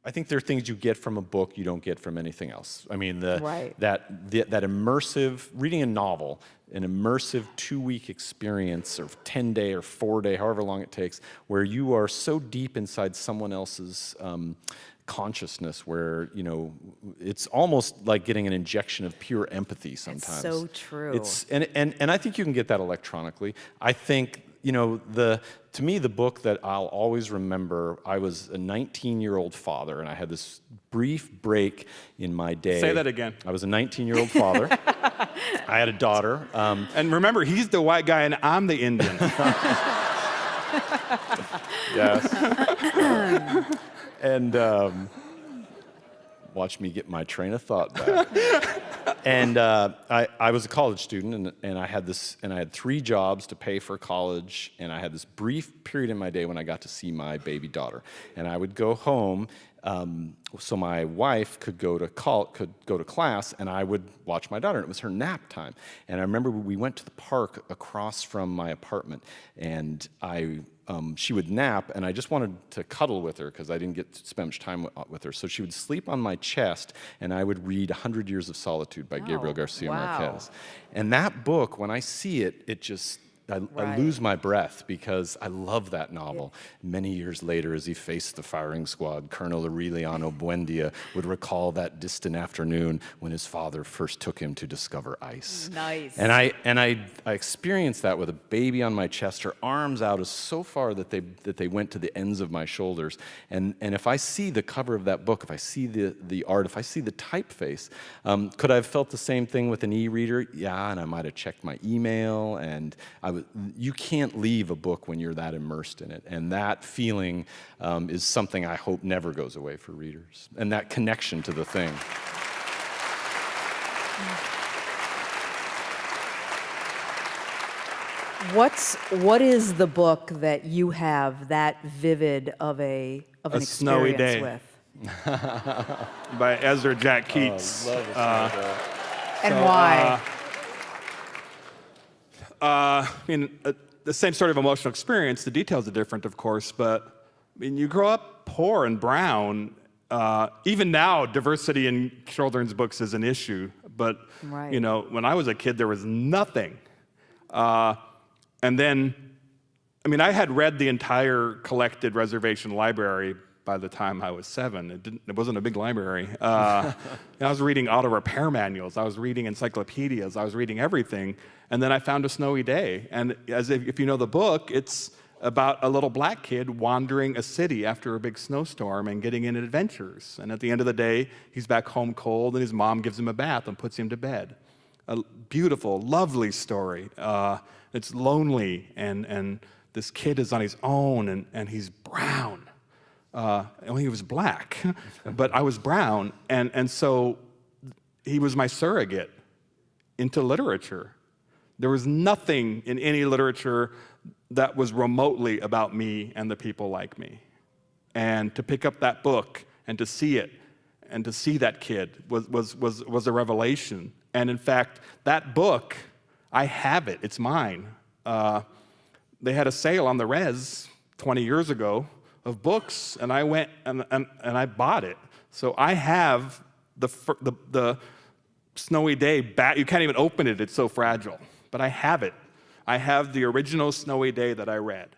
I think there are things you get from a book you don't get from anything else. I mean, Right. that immersive, reading a novel, an immersive 2-week experience, or 10-day or 4-day, however long it takes, where you are so deep inside someone else's consciousness, where, you know, it's almost like getting an injection of pure empathy sometimes. It's so true. And I think you can get that electronically. I think, you know, to me, the book that I'll always remember, I was a 19-year-old father, and I had this brief break in my day. Say that again. I was a 19-year-old father. I had a daughter. And remember, he's the white guy and I'm the Indian. Yes. And watch me get my train of thought back. And I was a college student, and I had 3 jobs to pay for college, and I had this brief period in my day when I got to see my baby daughter. And I would go home so my wife could go to class, and I would watch my daughter. And it was her nap time. And I remember we went to the park across from my apartment, and she would nap, and I just wanted to cuddle with her because I didn't get to spend much time with her. So she would sleep on my chest, and I would read 100 Years of Solitude by Gabriel Garcia Marquez. And that book, when I see it, I lose my breath because I love that novel. Many years later, as he faced the firing squad, Colonel Aureliano Buendia would recall that distant afternoon when his father first took him to discover ice. Nice. And I experienced that with a baby on my chest, her arms out as so far that they went to the ends of my shoulders. And if I see the cover of that book, if I see the art, if I see the typeface, could I have felt the same thing with an e-reader? Yeah, and I might have checked my email, and you can't leave a book when you're that immersed in it. And that feeling is something I hope never goes away for readers. And that connection to the thing. What is the book that you have that vivid of an Snowy experience Day. with? By Ezra Jack Keats. And why? I mean, the same sort of emotional experience. The details are different, of course, but I mean, you grow up poor and brown. Even now, diversity in children's books is an issue. But you know, when I was a kid, there was nothing. And then, I mean, I had read the entire collected reservation library by the time I was 7. It wasn't a big library. I was reading auto repair manuals. I was reading encyclopedias. I was reading everything. And then I found A Snowy Day. And if you know the book, it's about a little black kid wandering a city after a big snowstorm and getting in adventures. And at the end of the day, he's back home cold, and his mom gives him a bath and puts him to bed. A beautiful, lovely story. It's lonely, and this kid is on his own, and he's brown. He was black, but I was brown, and so he was my surrogate into literature. There was nothing in any literature that was remotely about me and the people like me. And to pick up that book and to see it and to see that kid was a revelation. And in fact, that book, I have it. It's mine. They had a sale on the Res 20 years ago of books, and I went and I bought it. So I have the Snowy Day back. You can't even open it. It's so fragile. But I have it. I have the original Snowy Day that I read.